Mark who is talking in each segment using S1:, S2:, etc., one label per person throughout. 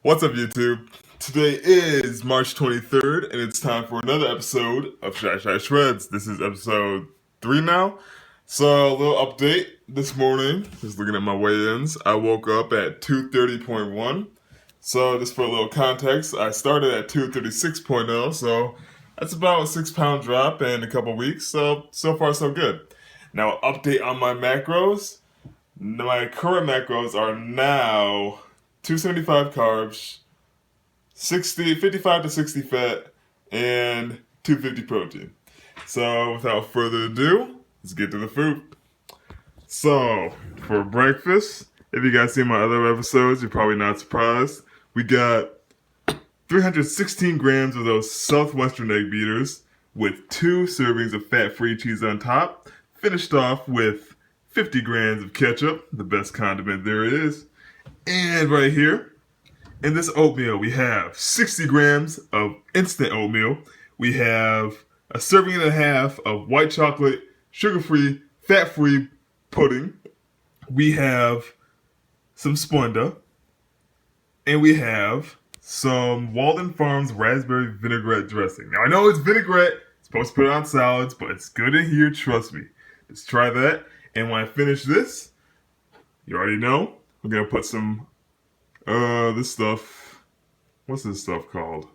S1: What's up, YouTube? Today is March 23rd, and it's time for another episode of ShyShy Shreds. This is episode 3 now. So, a little update this morning, just looking at my weigh-ins. I woke up at 230.1. So, just for a little context, I started at 236.0, so that's about a 6-pound drop in a couple weeks. So far, so good. Now, update on my macros. My current macros are now 275 carbs, 55 to 60 fat, and 250 protein. So without further ado, let's get to the food. So for breakfast, if you guys see my other episodes, you're probably not surprised. We got 316 grams of those Southwestern egg beaters with 2 servings of fat-free cheese on top, finished off with 50 grams of ketchup, the best condiment there is. And right here, in this oatmeal, we have 60 grams of instant oatmeal. We have a serving and a half of white chocolate, sugar-free, fat-free pudding. We have some Splenda. And we have some Walden Farms raspberry vinaigrette dressing. Now, I know it's vinaigrette. It's supposed to put it on salads, but it's good in here, trust me. Let's try that. And when I finish this, you already know, we're going to put some, this stuff, what's this stuff called?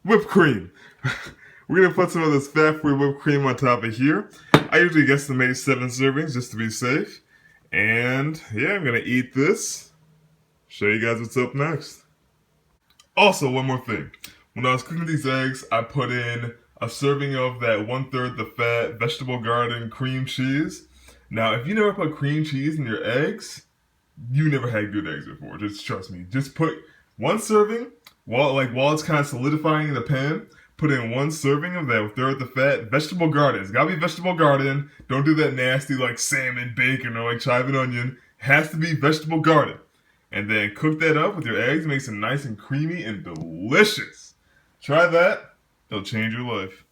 S1: Whipped cream. We're going to put some of this fat-free whipped cream on top of here. I usually guesstimate 7 servings just to be safe. And yeah, I'm going to eat this. Show you guys what's up next. Also, one more thing. When I was cooking these eggs, I put in a serving of that 1/3 the fat vegetable garden cream cheese. Now, if you never put cream cheese in your eggs, you never had good eggs before. Just trust me. Just put 1 serving while it's kind of solidifying in the pan. Put in 1 serving of that 1/3 the fat vegetable garden. It's gotta be vegetable garden. Don't do that nasty like salmon, bacon, or like chive and onion. It has to be vegetable garden. And then cook that up with your eggs. Makes it nice and creamy and delicious. Try that. It'll change your life.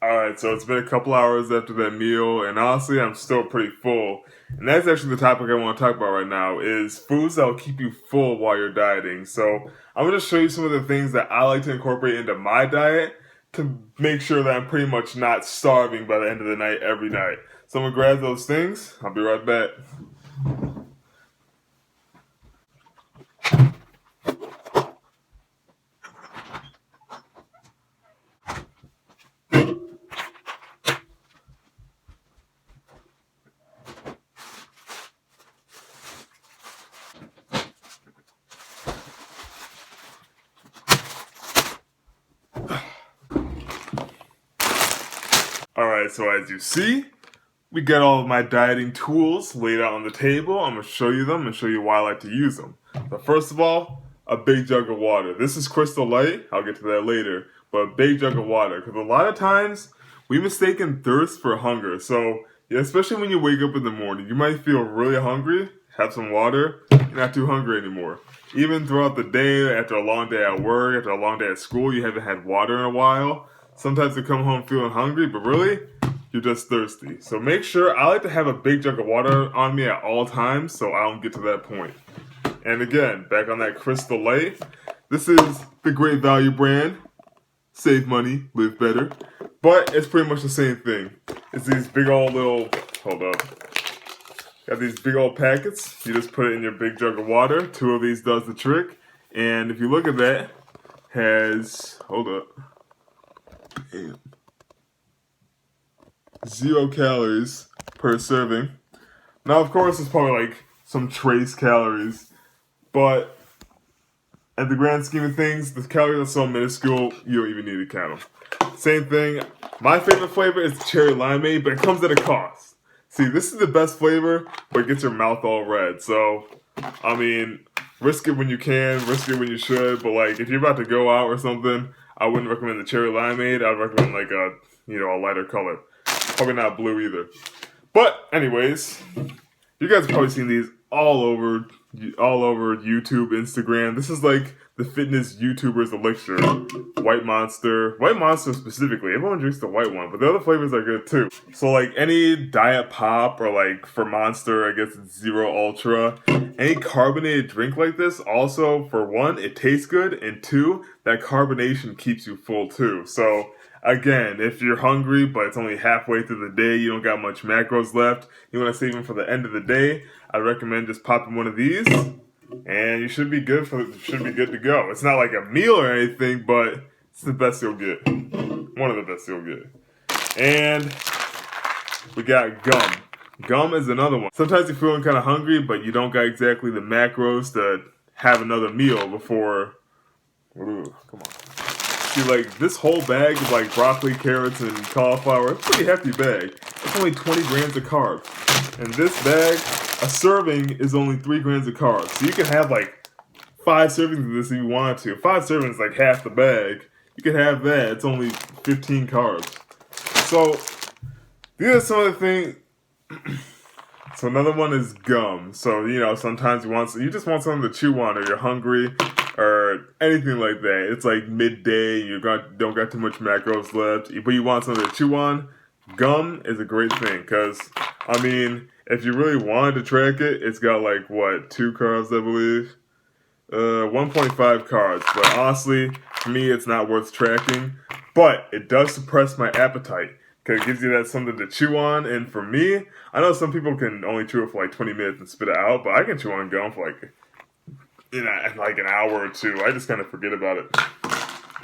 S1: Alright, so it's been a couple hours after that meal, and honestly, I'm still pretty full. And that's actually the topic I want to talk about right now, is foods that will keep you full while you're dieting. So I'm going to show you some of the things that I like to incorporate into my diet to make sure that I'm pretty much not starving by the end of the night every night. So I'm going to grab those things. I'll be right back. Alright, so as you see, we got all of my dieting tools laid out on the table. I'm going to show you them and show you why I like to use them. But first of all, a big jug of water. This is Crystal Light. I'll get to that later. But a big jug of water. Because a lot of times, we mistaken thirst for hunger. So, yeah, especially when you wake up in the morning, you might feel really hungry, have some water, you're not too hungry anymore. Even throughout the day, after a long day at work, after a long day at school, you haven't had water in a while. Sometimes you come home feeling hungry, but really, you're just thirsty. So make sure, I like to have a big jug of water on me at all times so I don't get to that point. And again, back on that Crystal Light, this is the Great Value brand. Save money, live better. But it's pretty much the same thing. It's these big old little, hold up. Got these big old packets. You just put it in your big jug of water. 2 of these does the trick. And if you look at that, has, hold up. Damn. 0 calories per serving. Now, of course, it's probably like some trace calories, but at the grand scheme of things, the calories are so minuscule, you don't even need to count them. Same thing, my favorite flavor is cherry limeade, but it comes at a cost. See, this is the best flavor, but it gets your mouth all red. So, I mean, risk it when you can, risk it when you should, but like, if you're about to go out or something, I wouldn't recommend the cherry limeade. I'd recommend like a lighter color. Probably not blue either. But anyways, you guys have probably seen these all over YouTube, Instagram. This is like the fitness YouTubers elixir. White Monster specifically. Everyone drinks the white one, but the other flavors are good too. So like any Diet Pop or like for Monster, I guess it's Zero Ultra. any carbonated drink like this, also, for one, it tastes good, and two, that carbonation keeps you full too. So, again, if you're hungry, but it's only halfway through the day, you don't got much macros left, you want to save them for the end of the day, I recommend just popping one of these, and you should be good to go. It's not like a meal or anything, but it's the best you'll get. One of the best you'll get. And we got gum. Gum is another one. Sometimes you're feeling kind of hungry, but you don't got exactly the macros to have another meal before. Ooh, come on. See, like, this whole bag of, like, broccoli, carrots, and cauliflower, it's a pretty hefty bag. It's only 20 grams of carbs. And this bag, a serving is only 3 grams of carbs. So you can have, like, 5 servings of this if you wanted to. 5 servings is, like, half the bag. You can have that. It's only 15 carbs. So, these are some of the things. So another one is gum. So, you know, sometimes you just want something to chew on, or you're hungry, or anything like that. It's like midday, don't got too much macros left, but you want something to chew on. Gum is a great thing, because, I mean, if you really wanted to track it, it's got like, what, 2 carbs, I believe? 1.5 carbs, but honestly, for me, it's not worth tracking. But it does suppress my appetite, because it gives you that something to chew on. And for me, I know some people can only chew it for like 20 minutes and spit it out, but I can chew on gum for like, like an hour or two. I just kind of forget about it.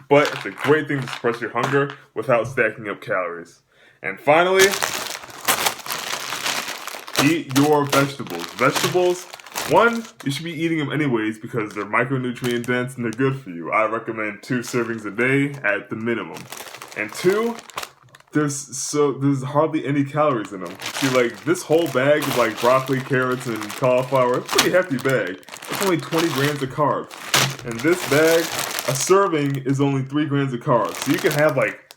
S1: But it's a great thing to suppress your hunger without stacking up calories. And finally, eat your vegetables. Vegetables, one, you should be eating them anyways because they're micronutrient dense and they're good for you. I recommend 2 servings a day at the minimum. And 2, there's hardly any calories in them. See, like, this whole bag of, like, broccoli, carrots, and cauliflower, it's a pretty hefty bag. It's only 20 grams of carbs. And this bag, a serving is only 3 grams of carbs. So you can have, like,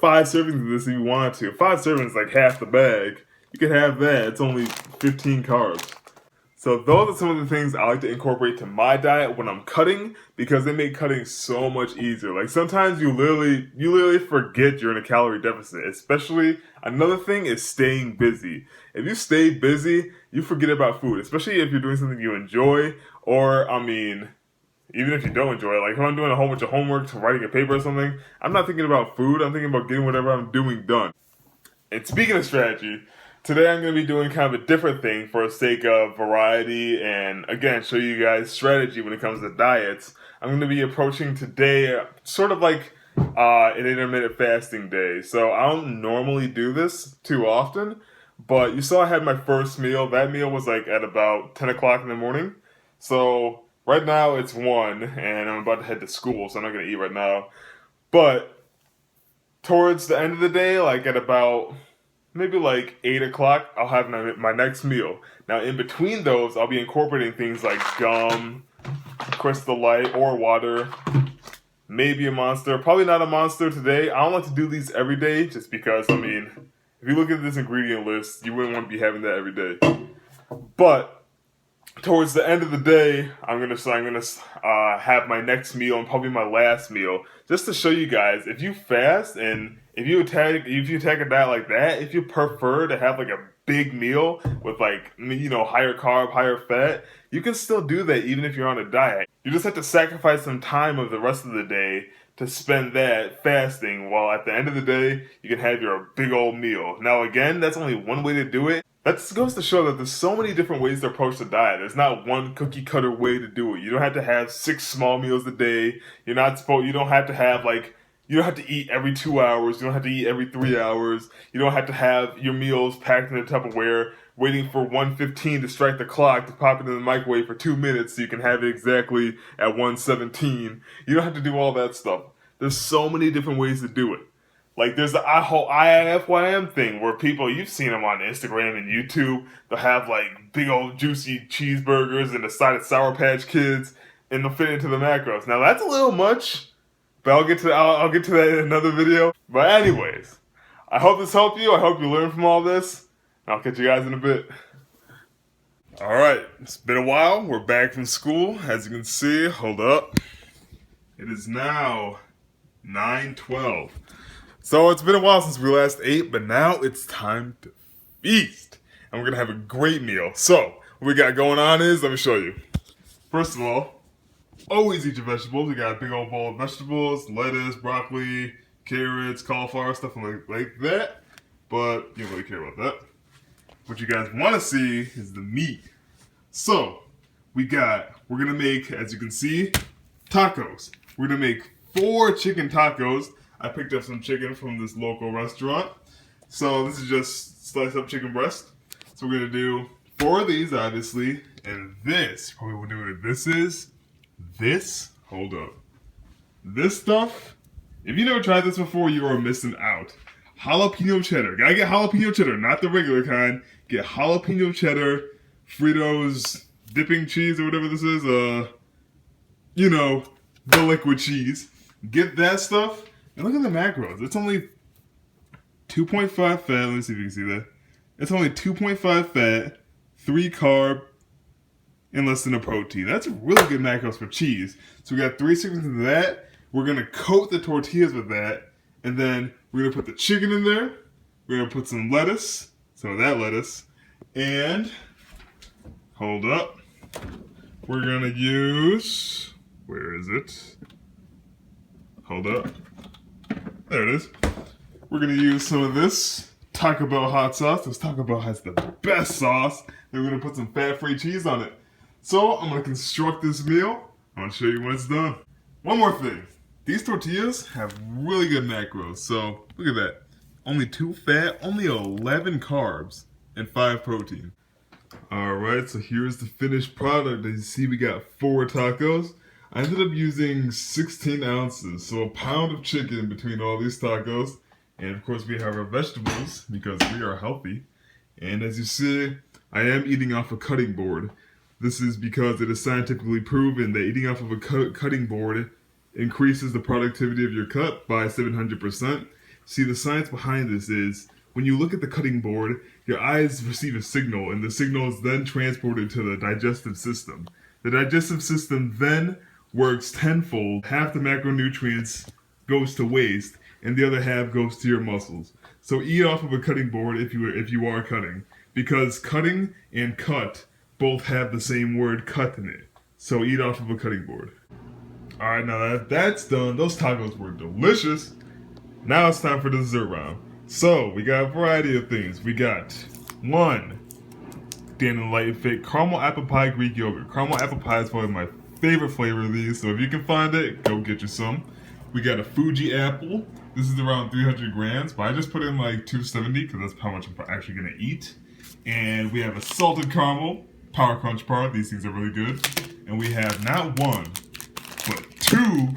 S1: 5 servings of this if you wanted to. 5 servings is, like, half the bag. You can have that. It's only 15 carbs. So those are some of the things I like to incorporate to my diet when I'm cutting, because they make cutting so much easier. Like, sometimes you literally forget you're in a calorie deficit. Especially, another thing is staying busy. If you stay busy, you forget about food, especially if you're doing something you enjoy, or, I mean, even if you don't enjoy it. Like, if I'm doing a whole bunch of homework to writing a paper or something, I'm not thinking about food, I'm thinking about getting whatever I'm doing done. And speaking of strategy, today I'm going to be doing kind of a different thing for the sake of variety and, again, show you guys strategy when it comes to diets. I'm going to be approaching today sort of like an intermittent fasting day. So I don't normally do this too often, but you saw I had my first meal. That meal was like at about 10 o'clock in the morning. So right now it's 1 and I'm about to head to school, so I'm not going to eat right now. But towards the end of the day, like at about maybe like 8 o'clock, I'll have my next meal. Now, in between those, I'll be incorporating things like gum, Crystal Light, or water, maybe a Monster. Probably not a Monster today. I don't like to do these every day, just because, I mean, if you look at this ingredient list, you wouldn't want to be having that every day. But towards the end of the day, I'm gonna have my next meal and probably my last meal, just to show you guys, if you fast and if you attack a diet like that, if you prefer to have like a big meal with, like, you know, higher carb, higher fat, you can still do that even if you're on a diet. You just have to sacrifice some time of the rest of the day to spend that fasting, while at the end of the day, you can have your big old meal. Now, again, that's only one way to do it. That goes to show that there's so many different ways to approach the diet. There's not one cookie cutter way to do it. You don't have to have 6 small meals a day. You don't have to have, like, you don't have to eat every 2 hours. You don't have to eat every 3 hours. You don't have to have your meals packed in a Tupperware, waiting for 1:15 to strike the clock to pop it in the microwave for 2 minutes so you can have it exactly at 1:17. You don't have to do all that stuff. There's so many different ways to do it. Like, there's the whole IIFYM thing where people, you've seen them on Instagram and YouTube, they'll have, like, big old juicy cheeseburgers and a side of Sour Patch Kids, and they'll fit into the macros. Now, that's a little much, but I'll get to that in another video. But anyways, I hope this helped you. I hope you learned from all this. I'll catch you guys in a bit. Alright, it's been a while. We're back from school. As you can see, hold up. It is now 9:12. So it's been a while since we last ate, but now it's time to feast. And we're going to have a great meal. So, what we got going on is, let me show you. First of all, always eat your vegetables. We got a big old bowl of vegetables, lettuce, broccoli, carrots, cauliflower, stuff like that. But you don't really care about that. What you guys want to see is the meat. So, we're gonna make, as you can see, tacos. We're gonna make 4 chicken tacos. I picked up some chicken from this local restaurant. So this is just sliced up chicken breast. So we're gonna do 4 of these, obviously. And this, probably what this is, hold up. This stuff, if you never tried this before, you are missing out. Jalapeno cheddar. Gotta get jalapeno cheddar, not the regular kind. Get jalapeno cheddar, Fritos dipping cheese or whatever this is. You know, the liquid cheese. Get that stuff, and look at the macros. It's only 2.5 fat. Let me see if you can see that. It's only 2.5 fat, 3 carb, and less than a protein. That's really good macros for cheese. So we got 3 servings of that. We're gonna coat the tortillas with that, and then we're gonna put the chicken in there. We're gonna put some lettuce, some of that lettuce, and hold up. We're gonna use, where is it? Hold up. There it is. We're gonna use some of this Taco Bell hot sauce. This Taco Bell has the best sauce. Then we're gonna put some fat-free cheese on it. So I'm gonna construct this meal. I'm gonna show you when it's done. One more thing. These tortillas have really good macros. So look at that. Only 2 fat, only 11 carbs, and 5 protein. Alright, so here's the finished product. As you see, we got 4 tacos. I ended up using 16 ounces, so a pound of chicken between all these tacos. And of course we have our vegetables because we are healthy. And as you see, I am eating off a cutting board. This is because it is scientifically proven that eating off of a cutting board increases the productivity of your cut by 700%. See, the science behind this is when you look at the cutting board, your eyes receive a signal, and the signal is then transported to the digestive system. The digestive system then works tenfold. Half the macronutrients goes to waste, and the other half goes to your muscles. So eat off of a cutting board if you are cutting, because cutting and cut both have the same word cut in it. So eat off of a cutting board. Alright, now that that's done, those tacos were delicious. Now it's time for the dessert round. So we got a variety of things. We got 1 Dan & Light Fit caramel apple pie Greek yogurt. Caramel apple pie is one of my favorite flavor of these, so if you can find it, go get you some. We got a Fuji apple. This is around 300 grams, but I just put in like 270 because that's how much I'm actually gonna eat. And we have a salted caramel Power Crunch bar. These things are really good. And we have not 1, but 2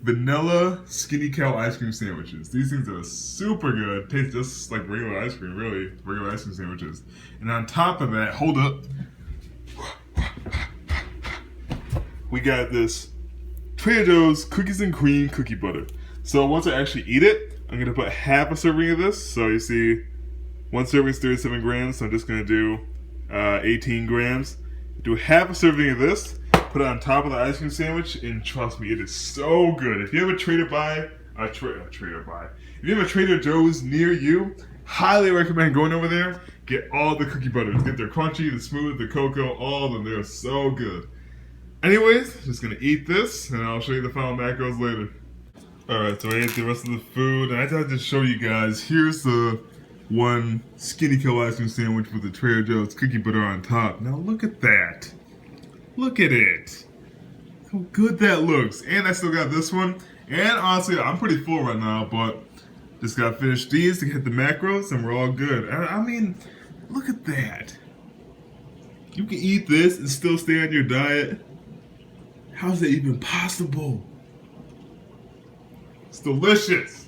S1: vanilla Skinny Cow ice cream sandwiches. These things are super good. Taste just like regular ice cream, really. Regular ice cream sandwiches. And on top of that, hold up, we got this Trader Joe's Cookies and Cream Cookie Butter. So once I actually eat it, I'm going to put half a serving of this. So you see, 1 serving is 37 grams, so I'm just going to do 18 grams. Do half a serving of this, put it on top of the ice cream sandwich, and trust me, it is so good. If you have a Trader Joe's near you, highly recommend going over there. Get all the cookie butters. Get their crunchy, the smooth, the cocoa, all of them. They're so good. Anyways, just gonna eat this, and I'll show you the final macros later. Alright, so I ate the rest of the food, and I thought I'd just show you guys. Here's the 1 Skinny Kill ice cream sandwich with the Trader Joe's cookie butter on top. Now look at that. Look at it. How good that looks. And I still got this one. And honestly, I'm pretty full right now, but just gotta finish these to get the macros, and we're all good. I mean, look at that. You can eat this and still stay on your diet. How's that even possible? It's delicious.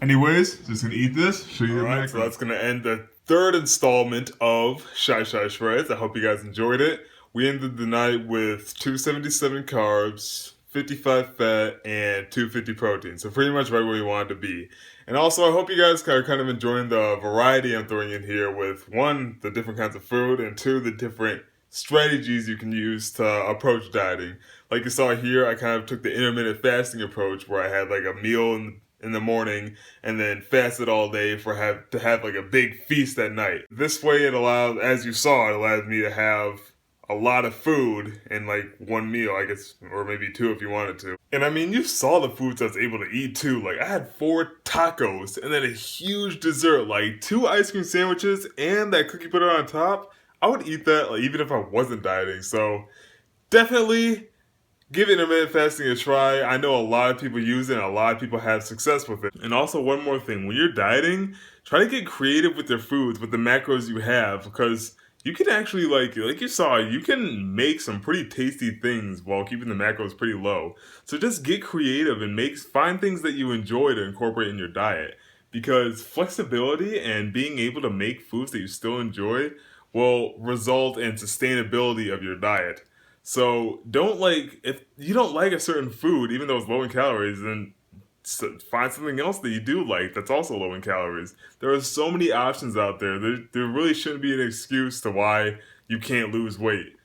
S1: Anyways, just gonna eat this, show you the macros. So that's gonna end the 3rd installment of ShyShy Shreds. I hope you guys enjoyed it. We ended the night with 277 carbs, 55 fat, and 250 protein. So pretty much right where we wanted to be. And also, I hope you guys are kind of enjoying the variety I'm throwing in here with 1, the different kinds of food, and 2, the different strategies you can use to approach dieting. Like you saw here, I kind of took the intermittent fasting approach where I had like a meal in the morning and then fasted all day to have like a big feast at night. This way it allowed, as you saw, it allowed me to have a lot of food in like one meal, I guess, or maybe two if you wanted to. And I mean, you saw the foods I was able to eat too. Like I had 4 tacos and then a huge dessert, like 2 ice cream sandwiches and that cookie butter on top. I would eat that like even if I wasn't dieting. So definitely give intermittent fasting a try. I know a lot of people use it and a lot of people have success with it. And also one more thing, when you're dieting, try to get creative with your foods, with the macros you have, because you can actually like you saw, you can make some pretty tasty things while keeping the macros pretty low. So just get creative and find things that you enjoy to incorporate in your diet. Because flexibility and being able to make foods that you still enjoy will result in sustainability of your diet. So don't if you don't like a certain food, even though it's low in calories, then find something else that you do like that's also low in calories. There are so many options out there. There really shouldn't be an excuse to why you can't lose weight,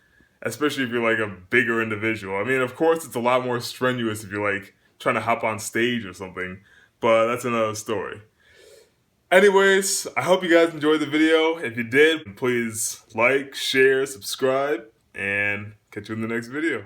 S1: especially if you're like a bigger individual. I mean, of course, it's a lot more strenuous if you're like trying to hop on stage or something, but that's another story. Anyways, I hope you guys enjoyed the video. If you did, please like, share, subscribe, and catch you in the next video.